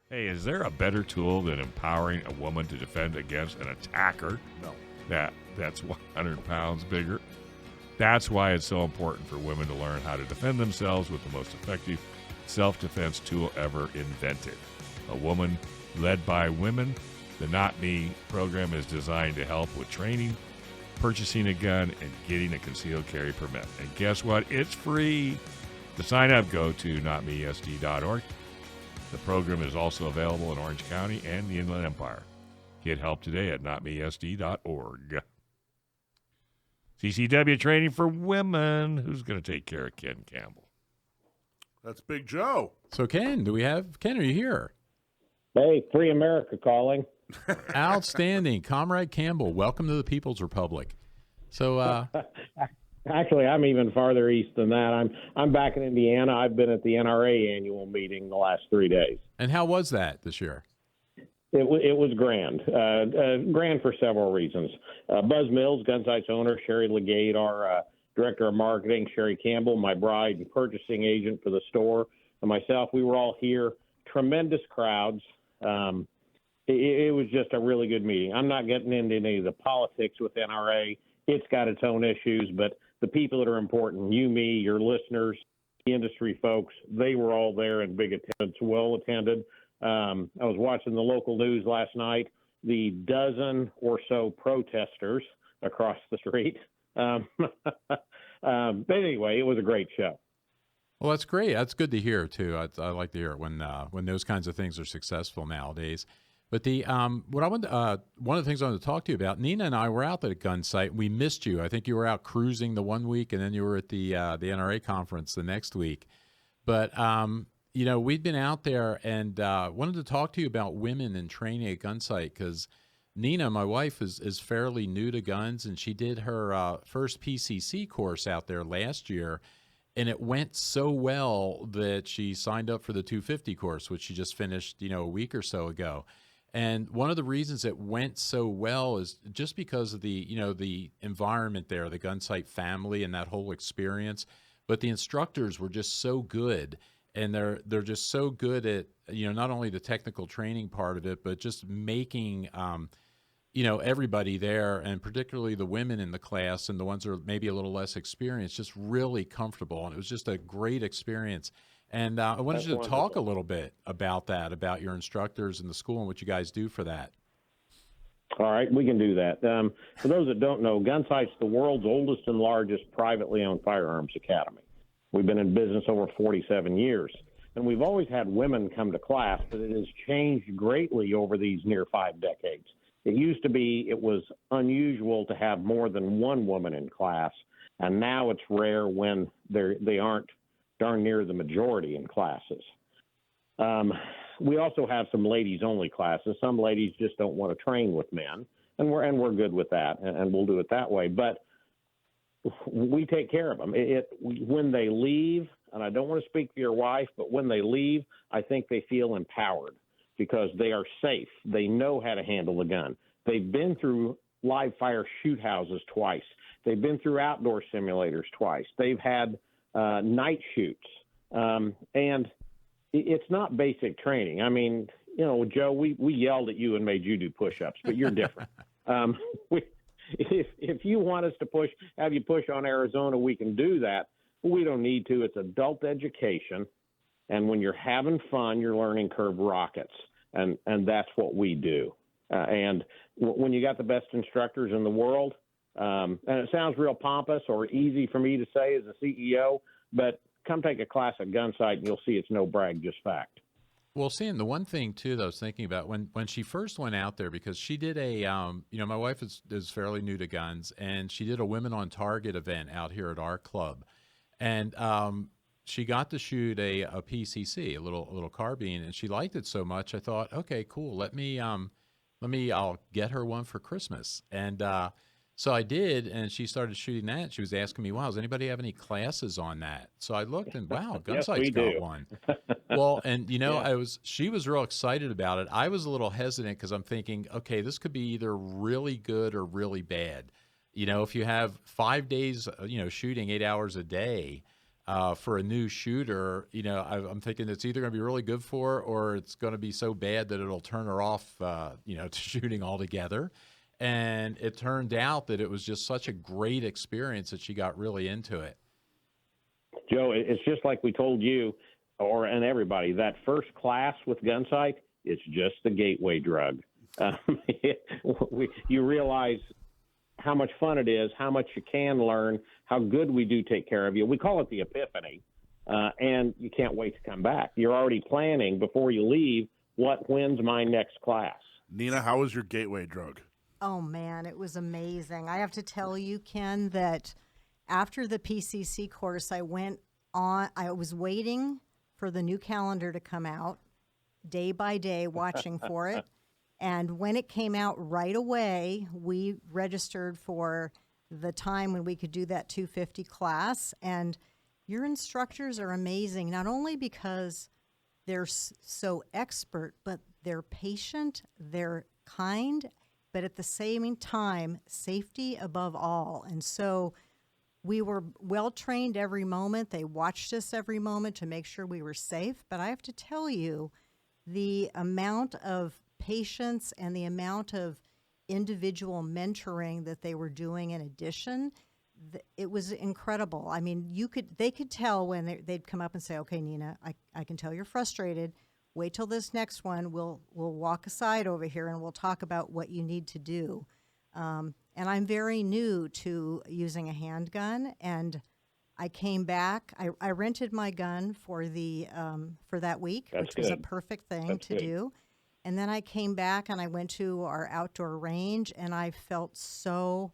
Hey, is there a better tool than empowering a woman to defend against an attacker No. that's 100 pounds bigger? That's why it's so important for women to learn how to defend themselves with the most effective self-defense tool ever invented. A woman led by women, the Not Me program is designed to help with training, purchasing a gun, and getting a concealed carry permit. And guess what? It's free. To sign up, go to notmesd.org. The program is also available in Orange County and the Inland Empire. Get help today at notmesd.org. CCW training for women. Who's going to take care of Ken Campbell? That's Big Joe. So, Ken, are you here? Hey, Free America calling. Outstanding. Comrade Campbell, welcome to the People's Republic. So, Actually, I'm even farther east than that. I'm back in Indiana. I've been at the NRA annual meeting the last 3 days. and how was that this year? It was grand. Grand for several reasons. Buzz Mills, Gunsite's owner, Sherry Legate, our director of marketing, Sherry Campbell, my bride and purchasing agent for the store, and myself, we were all here. Tremendous crowds. It was just a really good meeting. I'm not getting into any of the politics with NRA. It's got its own issues, but the people that are important, you, me, your listeners, the industry folks, they were all there in big attendance, well attended. I was watching the local news last night, the dozen or so protesters across the street. But anyway, it was a great show. Well, that's great. That's good to hear too. I like to hear it when those kinds of things are successful nowadays. But the what I wanted one of the things I wanted to talk to you about, Nina and I were out at a Gunsite. We missed you. I think you were out cruising the one week, and then you were at the NRA conference the next week. But we'd been out there and wanted to talk to you about women and training at Gunsite because Nina, my wife, is fairly new to guns, and she did her first PCC course out there last year. And it went so well that she signed up for the 250 course, which she just finished, a week or so ago. And one of the reasons it went so well is just because of the environment there, the Gunsite family and that whole experience. But the instructors were just so good, and they're just so good at not only the technical training part of it, but just making everybody there, and particularly the women in the class and the ones that are maybe a little less experienced, just really comfortable. And it was just a great experience. And I wanted you to talk a little bit about that, about your instructors in the school and what you guys do for that. All right, we can do that. For those that don't know, Gunsite's the world's oldest and largest privately owned firearms academy. We've been in business over 47 years, and we've always had women come to class, but it has changed greatly over these near 5 decades. It used to be it was unusual to have more than one woman in class, and now it's rare when they aren't darn near the majority in classes. We also have some ladies-only classes. Some ladies just don't want to train with men, and we're good with that, and we'll do it that way. But we take care of them. When they leave, and I don't want to speak for your wife, but when they leave, I think they feel empowered because they are safe. They know how to handle a gun. They've been through live fire shoot houses twice. They've been through outdoor simulators twice. They've had night shoots. And it's not basic training. I mean, Joe, we yelled at you and made you do push-ups, but you're different. If you want us to have you push on Arizona, we can do that. But we don't need to. It's adult education. And when you're having fun, your learning curve rockets. And that's what we do. And when you got the best instructors in the world, and it sounds real pompous or easy for me to say as a CEO, but come take a class at Gunsite and you'll see it's no brag, just fact. Well, seeing the one thing too that I was thinking about when she first went out there, because she did a my wife is fairly new to guns, and she did a Women on Target event out here at our club, and she got to shoot a PCC, a little carbine, and she liked it so much. I thought, okay, cool. I'll get her one for Christmas, and so I did, and she started shooting that. She was asking me, wow, does anybody have any classes on that? So I looked, and wow, Gunsite's got one. Well, and she was real excited about it. I was a little hesitant because I'm thinking, okay, this could be either really good or really bad. If you have 5 days, shooting 8 hours a day, for a new shooter, I'm thinking it's either going to be really good for her or it's going to be so bad that it'll turn her off, to shooting altogether. And it turned out that it was just such a great experience that she got really into it. Joe, it's just like we told you, and everybody, that first class with Gunsite, it's just the gateway drug. You realize how much fun it is, how much you can learn, how good we do take care of you. We call it the epiphany, and you can't wait to come back. You're already planning before you leave, when's my next class? Nina, how was your gateway drug? Oh, man, it was amazing. I have to tell you, Ken, that after the PCC course, I was waiting for the new calendar to come out day by day, watching for it. And when it came out right away, we registered for the time when we could do that 250 class. And your instructors are amazing, not only because they're so expert, but they're patient, they're kind, but at the same time, safety above all. And so we were well trained every moment. They watched us every moment to make sure we were safe. But I have to tell you, the amount of patience and the amount of individual mentoring that they were doing in addition, it was incredible. I mean, they could tell when they'd come up and say, "Okay, Nina, I can tell you're frustrated. Wait till this next one. We'll walk aside over here and we'll talk about what you need to do." And I'm very new to using a handgun, and I came back. I rented my gun for that week, which was a perfect thing to do. And then I came back and I went to our outdoor range, and I felt so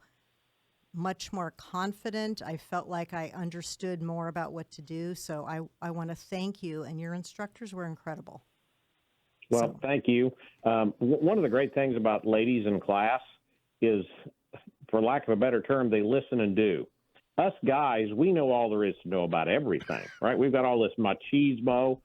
much more confident. I felt like I understood more about what to do. So I want to thank you, and your instructors were incredible. Well, thank you. One of the great things about ladies in class is, for lack of a better term, they listen and do. Us guys, we know all there is to know about everything, right? We've got all this machismo.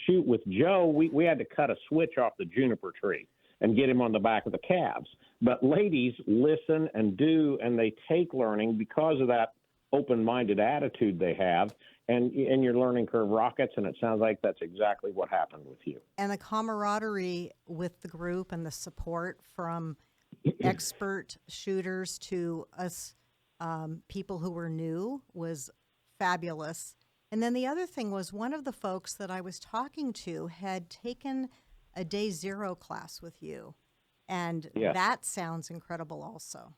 Shoot, with Joe, we had to cut a switch off the juniper tree and get him on the back of the calves. But ladies listen and do, and they take learning because of that open-minded attitude they have, and your learning curve rockets, and it sounds like that's exactly what happened with you. And the camaraderie with the group and the support from expert shooters to us people who were new was fabulous. And then the other thing was, one of the folks that I was talking to had taken a day zero class with you. And that sounds incredible also.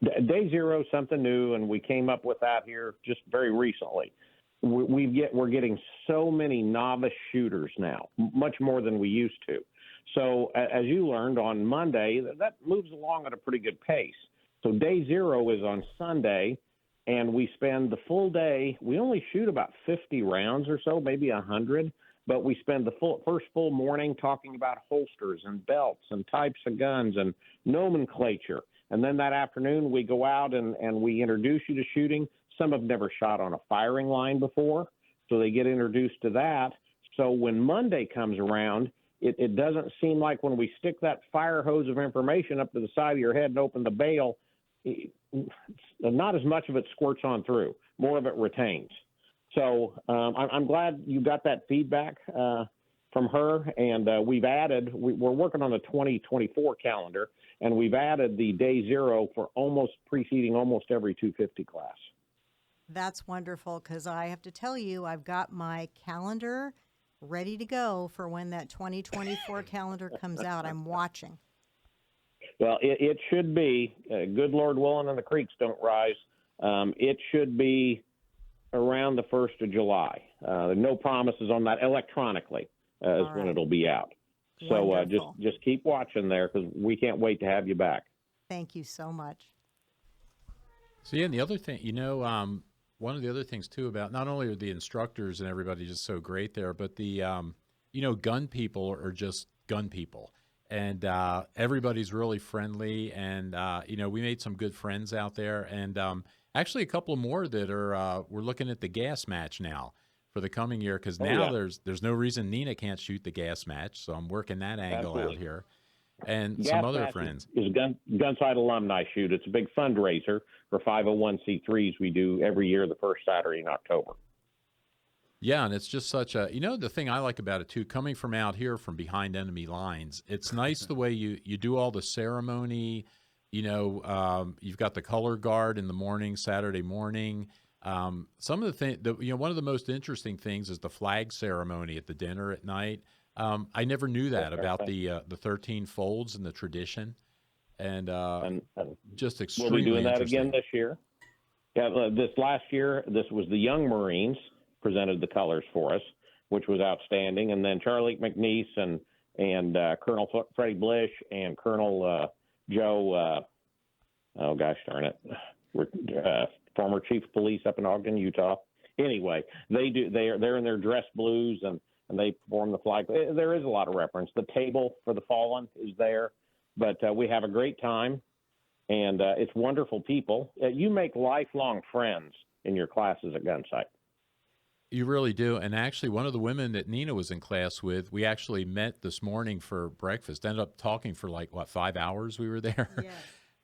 Day zero is something new, and we came up with that here just very recently. We're getting so many novice shooters now, much more than we used to. So as you learned on Monday, that moves along at a pretty good pace. So day zero is on Sunday, and we spend the full day. We only shoot about 50 rounds or so, maybe 100, but we spend the first full morning talking about holsters and belts and types of guns and nomenclature. And then that afternoon we go out and we introduce you to shooting. Some have never shot on a firing line before, so they get introduced to that. So when Monday comes around, it doesn't seem like when we stick that fire hose of information up to the side of your head and open the bail, not as much of it squirts on through. More of it retains. So I'm glad you got that feedback from her, and we're working on the 2024 calendar, and we've added the day zero for preceding almost every 250 class. That's wonderful, because I have to tell you, I've got my calendar ready to go for when that 2024 calendar comes out. I'm watching. Well, it should be, good Lord willing and the creeks don't rise, it should be around the 1st of July. No promises on that electronically is when it'll be out. So just keep watching there, because we can't wait to have you back. Thank you so much. So, and the other thing, one of the other things, too, about not only are the instructors and everybody just so great there, but the, gun people are just gun people. And everybody's really friendly. And, we made some good friends out there. And actually a couple more that are we're looking at the gas match now for the coming year, because now there's no reason Nina can't shoot the gas match. So I'm working that angle out here. and Gas some other Match friends. is Gunsite Alumni Shoot. It's a big fundraiser for 501c3s we do every year the first Saturday in October. Yeah, and it's just such a, the thing I like about it too, coming from out here from behind enemy lines, it's nice the way you do all the ceremony. You've got the color guard in the morning, Saturday morning. Some of the things, one of the most interesting things is the flag ceremony at the dinner at night. I never knew that about the 13 folds and the tradition, and just extremely We'll be doing that interesting. again this year. Yeah, this last year, this was the Young Marines presented the colors for us, which was outstanding. And then Charlie McNeese and Colonel Freddie Blish and Colonel Joe, oh gosh darn it, former chief of police up in Ogden, Utah. Anyway, they're in their dress blues and they perform the flag. There is a lot of reference. The table for the fallen is there, but we have a great time, and it's wonderful people. You make lifelong friends in your classes at Gunsite. You really do. And actually, one of the women that Nina was in class with, we actually met this morning for breakfast. Ended up talking for 5 hours we were there. Yes.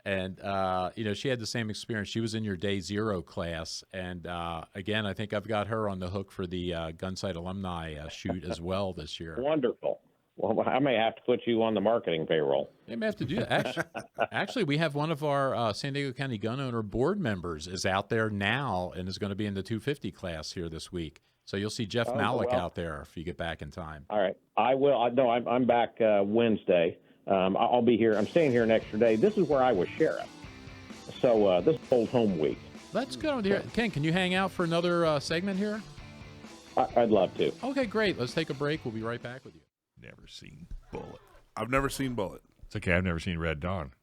And, she had the same experience. She was in your day zero class. And, again, I think I've got her on the hook for the Gunsite alumni shoot as well this year. Wonderful. Well, I may have to put you on the marketing payroll. They may have to do that. Actually, we have one of our San Diego County gun owner board members is out there now and is going to be in the 250 class here this week. So you'll see Jeff Malik out there if you get back in time. All right. I will. No, I'm back Wednesday. I'll be here. I'm staying here an extra day. This is where I was sheriff. So this is old home week. Let's go here. Ken, can you hang out for another segment here? I'd love to. Okay, great. Let's take a break. We'll be right back with you. Never seen Bullet. I've never seen Bullet. It's okay. I've never seen Red Dawn.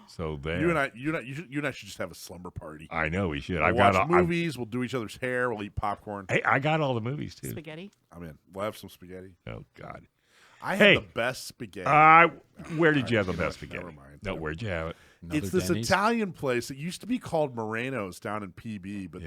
So there. You and I should just have a slumber party. I know we should. We'll watch movies. We'll do each other's hair. We'll eat popcorn. Hey, I got all the movies too. Spaghetti? I'm in. We'll have some spaghetti. Oh God. I had the best spaghetti. Where did you have the best spaghetti? Never mind. No, where'd you have it? It's this Italian place. It used to be called Moreno's down in PB, but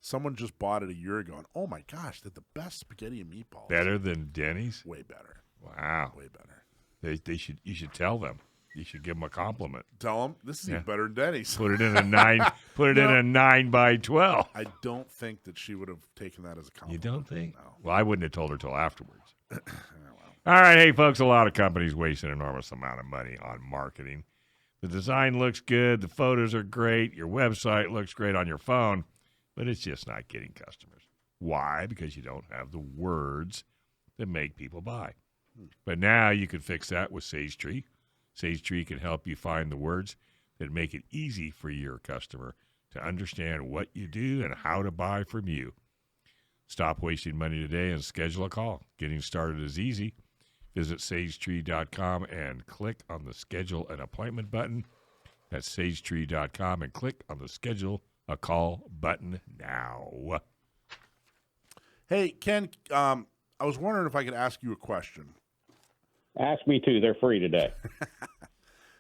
someone just bought it a year ago. And oh my gosh, they're the best spaghetti and meatballs. Better than Denny's? Way better. Wow. Way better. You should tell them. You should give them a compliment. Tell them this is even better than Denny's. Put it in a 9. Put it in a 9x12. I don't think that she would have taken that as a compliment. You don't think? No. Well, I wouldn't have told her till afterwards. All right, hey folks, a lot of companies waste an enormous amount of money on marketing. The design looks good, the photos are great, your website looks great on your phone, but it's just not getting customers. Why? Because you don't have the words that make people buy. But now you can fix that with Sage Tree. Sage Tree can help you find the words that make it easy for your customer to understand what you do and how to buy from you. Stop wasting money today and schedule a call. Getting started is easy. Visit sagetree.com and click on the Schedule an Appointment button. That's sagetree.com and click on the Schedule a Call button now. Hey, Ken, I was wondering if I could ask you a question. Ask me too. They're free today.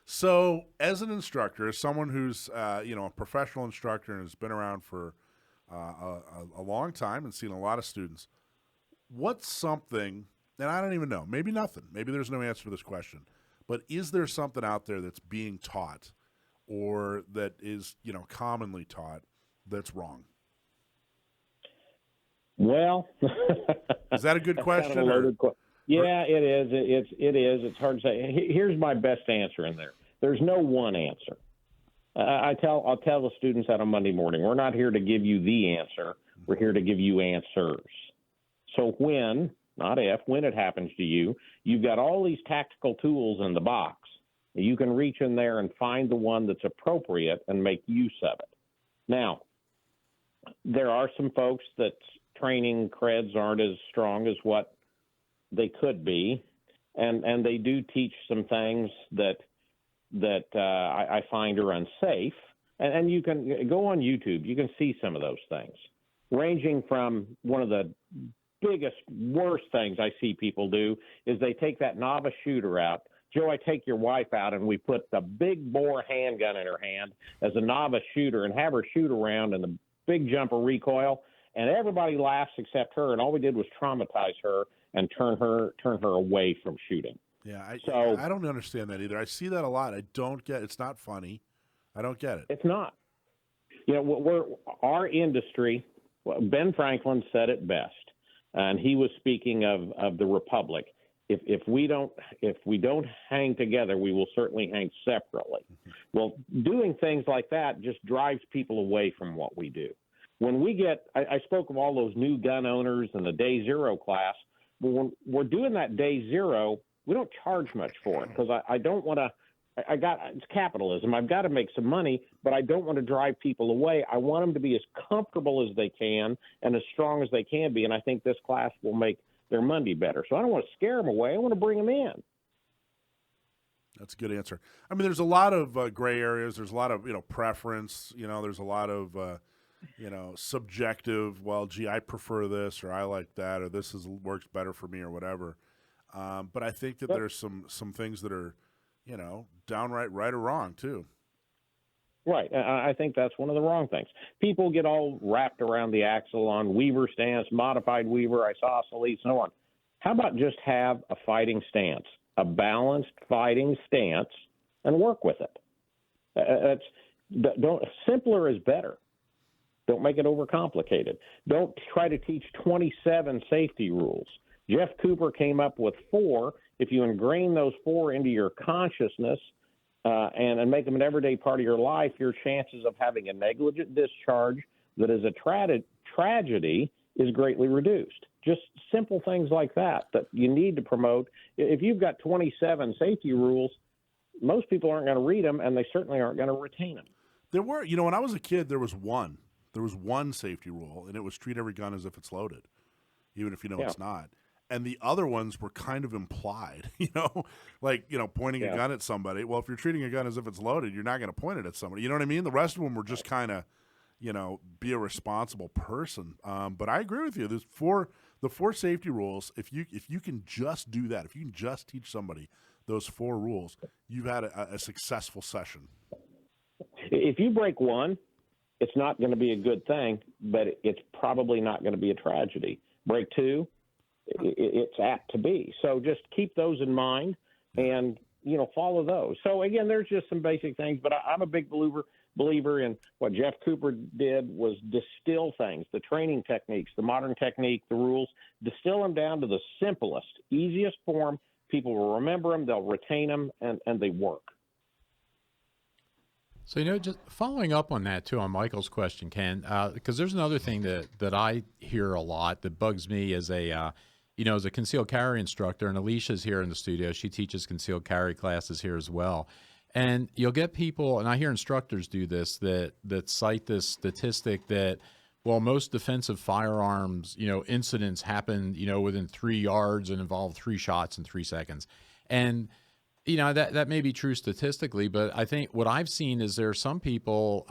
So, as an instructor, as someone who's a professional instructor and has been around for a long time and seen a lot of students, what's something, and I don't even know, maybe nothing, maybe there's no answer to this question, but is there something out there that's being taught or that is, commonly taught that's wrong? Well, is that a good question? Kind of a loaded question. Yeah, it is. It is. It's hard to say. Here's my best answer in there. There's no one answer. I'll tell the students that on Monday morning, we're not here to give you the answer. We're here to give you answers. So when, not if, when it happens to you, you've got all these tactical tools in the box. You can reach in there and find the one that's appropriate and make use of it. Now, there are some folks that training creds aren't as strong as what they could be, and they do teach some things that I find are unsafe. And you can go on YouTube. You can see some of those things, ranging from one of the biggest, worst things I see people do is they take that novice shooter out. Joe, I take your wife out, and we put the big bore handgun in her hand as a novice shooter and have her shoot around in the big jumper recoil, and everybody laughs except her, and all we did was traumatize her and turn her away from shooting. Yeah, So I don't understand that either. I see that a lot. I don't get. It's not funny. I don't get it. it's not. Our industry. Well, Ben Franklin said it best, and he was speaking of the republic. If we don't hang together, we will certainly hang separately. Well, doing things like that just drives people away from what we do. When we get, I spoke of all those new gun owners in the day zero class. When we're doing that day zero, we don't charge much for it because I don't want to. It's capitalism. I've got to make some money, but I don't want to drive people away. I want them to be as comfortable as they can and as strong as they can be. And I think this class will make their Monday better. So I don't want to scare them away. I want to bring them in. That's a good answer. I mean, there's a lot of gray areas. There's a lot of preference. There's a lot of subjective. Well, gee, I prefer this, or I like that, or this works better for me, or whatever. But I think that there's some things that are downright right or wrong too. Right. I think that's one of the wrong things. People get all wrapped around the axle on Weaver stance, modified Weaver, isosceles, so on. How about just have a fighting stance, a balanced fighting stance, and work with it? Simpler is better. Don't make it overcomplicated. Don't try to teach 27 safety rules. Jeff Cooper came up with 4. If you ingrain those 4 into your consciousness and make them an everyday part of your life, your chances of having a negligent discharge that is a tragedy is greatly reduced. Just simple things like that you need to promote. If you've got 27 safety rules, most people aren't going to read them, and they certainly aren't going to retain them. There were, when I was a kid, there was one safety rule, and it was treat every gun as if it's loaded, even if it's not. And the other ones were kind of implied, pointing a gun at somebody. Well, if you're treating a gun as if it's loaded, you're not going to point it at somebody. You know what I mean? The rest of them were just kind of, be a responsible person. But I agree with you. The 4 safety rules, if you can just do that, if you can just teach somebody those 4 rules, you've had a successful session. If you break one, it's not going to be a good thing, but it's probably not going to be a tragedy. Break 2, it's apt to be. So just keep those in mind and, follow those. So, again, there's just some basic things, but I'm a big believer in what Jeff Cooper did was distill things, the training techniques, the modern technique, the rules, distill them down to the simplest, easiest form. People will remember them, they'll retain them, and they work. So, just following up on that, too, on Michael's question, Ken, because there's another thing that I hear a lot that bugs me as a concealed carry instructor, and Alicia's here in the studio. She teaches concealed carry classes here as well. And you'll get people, and I hear instructors do this, that cite this statistic that, well, most defensive firearms, incidents happen, within 3 yards and involve 3 shots in 3 seconds. And that may be true statistically, but I think what I've seen is there are some people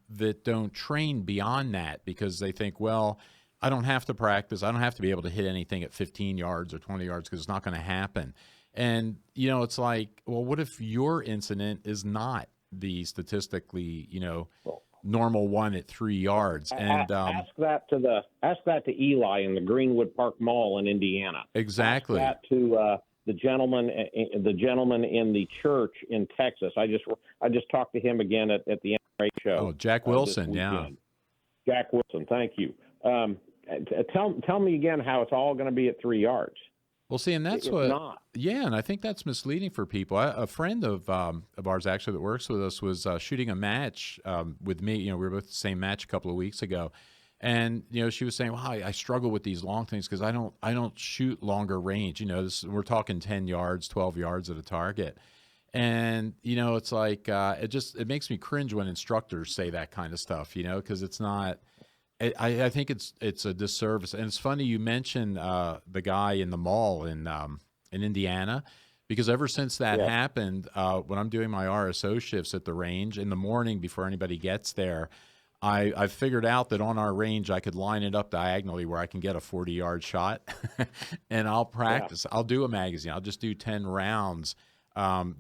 that don't train beyond that because they think, well, I don't have to practice. I don't have to be able to hit anything at 15 yards or 20 yards because it's not going to happen. And, it's like, well, what if your incident is not the statistically, normal one at 3 yards? And ask that to Eli in the Greenwood Park Mall in Indiana. Exactly. Ask that to the gentleman in the church in Texas. I just talked to him again at the NRA show. Oh, Jack Wilson, yeah. Jack Wilson, thank you. Tell me again how it's all going to be at 3 yards. Well, see, and that's and I think that's misleading for people. A friend of ours actually that works with us was shooting a match with me. We were both the same match a couple of weeks ago, and she was saying, "Well, I struggle with these long things because I don't shoot longer range. We're talking 10 yards, 12 yards at a target." And it's like it makes me cringe when instructors say that kind of stuff. Because it's not. I think it's a disservice, and it's funny you mentioned the guy in the mall in Indiana, because ever since that happened, when I'm doing my RSO shifts at the range in the morning before anybody gets there, I've figured out that on our range I could line it up diagonally where I can get a 40-yard shot, and I'll practice. I'll do a magazine. I'll just do 10 rounds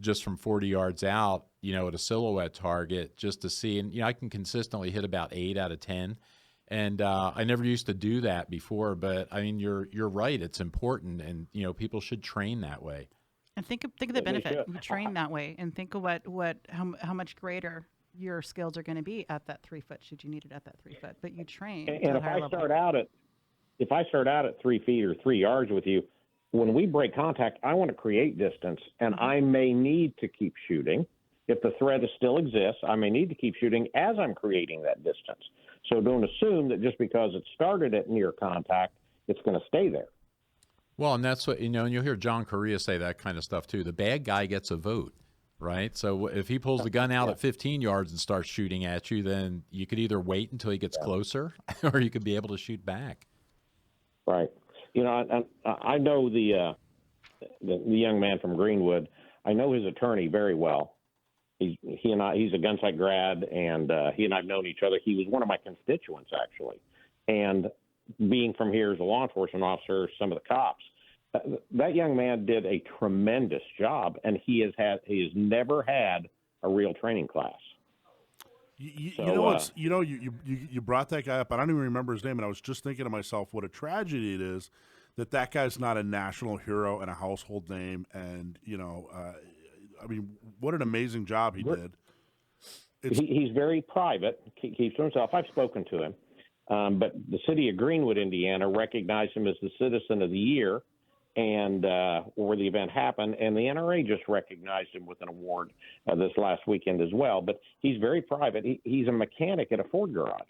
just from 40 yards out, at a silhouette target just to see, and I can consistently hit about 8 out of 10. And I never used to do that before, but I mean, you're right. It's important, and people should train that way. And think of the They benefit. should. You train that way, and think of how much greater your skills are going to be at that 3 foot. Should you need it at that 3 foot, but you train to And a if higher I level. start out at 3 feet or 3 yards with you, when we break contact, I want to create distance, and I may need to keep shooting. If the threat still exists, I may need to keep shooting as I'm creating that distance. So don't assume that just because it started at near contact, it's going to stay there. Well, and that's what, and you'll hear John Correa say that kind of stuff too. The bad guy gets a vote, right? So if he pulls the gun out at 15 yards and starts shooting at you, then you could either wait until he gets closer or you could be able to shoot back. Right. I know the young man from Greenwood. I know his attorney very well. He's a Gunsite grad, and he and I've known each other. He was one of my constituents, actually. And being from here as a law enforcement officer, some of the cops, that young man did a tremendous job, and he has never had a real training class. You brought that guy up. I don't even remember his name, and I was just thinking to myself, what a tragedy it is that guy's not a national hero and a household name. And I mean, what an amazing job he did. He's very private, keeps to himself. I've spoken to him, but the city of Greenwood, Indiana, recognized him as the Citizen of the Year, and where the event happened, and the NRA just recognized him with an award this last weekend as well. But he's very private. He's a mechanic at a Ford garage.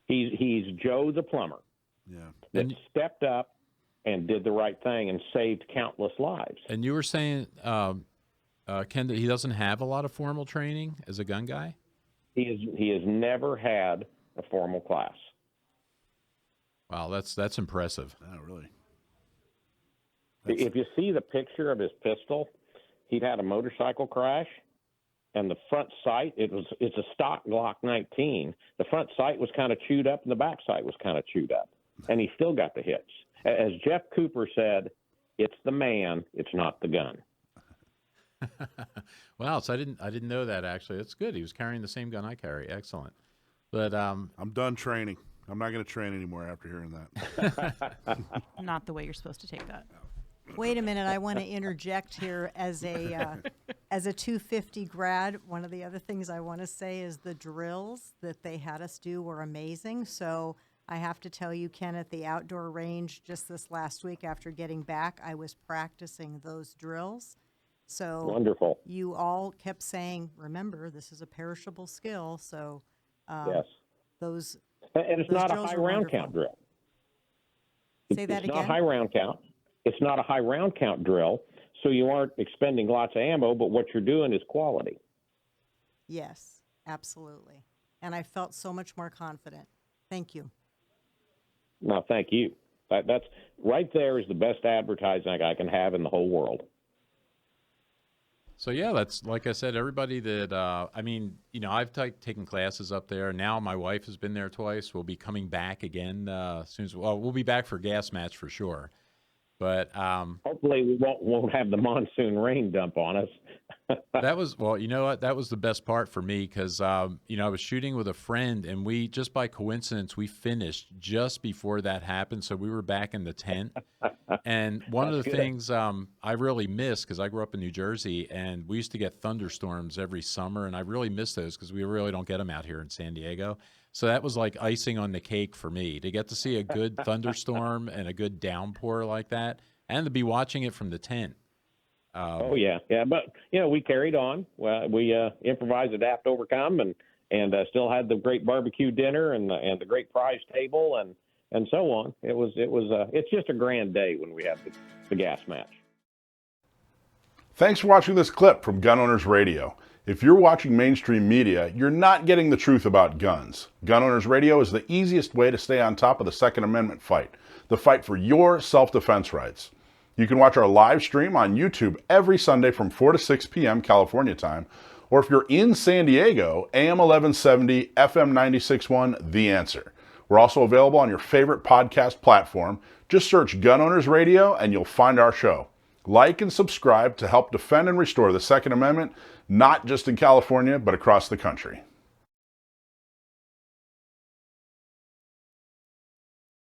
He's Joe the plumber. Yeah. That stepped up and did the right thing and saved countless lives. And you were saying, Ken, that he doesn't have a lot of formal training as a gun guy? He has never had a formal class. Wow, that's impressive. Oh, really? If you see the picture of his pistol, he'd had a motorcycle crash, and the front sight, it's a stock Glock 19. The front sight was kind of chewed up, and the back sight was kind of chewed up, and he still got the hits. As Jeff Cooper said, it's the man, it's not the gun. Wow, so I didn't know that, actually. That's good. He was carrying the same gun I carry. Excellent. But I'm done training. I'm not going to train anymore after hearing that. Not the way you're supposed to take that. Wait a minute, I want to interject here as a 250 grad. One of the other things I want to say is the drills that they had us do were amazing. So I have to tell you, Ken, at the outdoor range just this last week after getting back, I was practicing those drills. So Wonderful. You all kept saying, remember, this is a perishable skill. So Yes. those And it's those not a drills high were round wonderful. count drill. Say that It's again? not high round count. It's not a high round count drill, so you aren't expending lots of ammo, but what you're doing is quality. Yes, absolutely. And I felt so much more confident. Thank you. No, thank you. That's right there is the best advertising I can have in the whole world. so yeah, that's like I said. Everybody that I've taken classes up there. Now my wife has been there twice. We'll be coming back again soon. We'll be back for gas match for sure. But Hopefully we won't have the monsoon rain dump on us. that was, well, you know what? That was the best part for me because, I was shooting with a friend and we, just by coincidence, we finished just before that happened. So we were back in the tent. And one of the things I really miss, because I grew up in New Jersey and we used to get thunderstorms every summer. And I really miss those because we really don't get them out here in San Diego. So that was like icing on the cake for me to get to see a good thunderstorm and a good downpour like that and to be watching it from the tent. Oh yeah. But we carried on. Well, we improvised, adapt, overcome, and still had the great barbecue dinner and the great prize table and so on. It's just a grand day when we have the gas match. Thanks for watching this clip from Gun Owners Radio. If you're watching mainstream media, you're not getting the truth about guns. Gun Owners Radio is the easiest way to stay on top of the Second Amendment fight, the fight for your self-defense rights. You can watch our live stream on YouTube every Sunday from 4 to 6 p.m. California time, or if you're in San Diego, AM 1170, FM 96.1, The Answer. We're also available on your favorite podcast platform. Just search Gun Owners Radio and you'll find our show. Like and subscribe to help defend and restore the Second Amendment, not just in California, but across the country.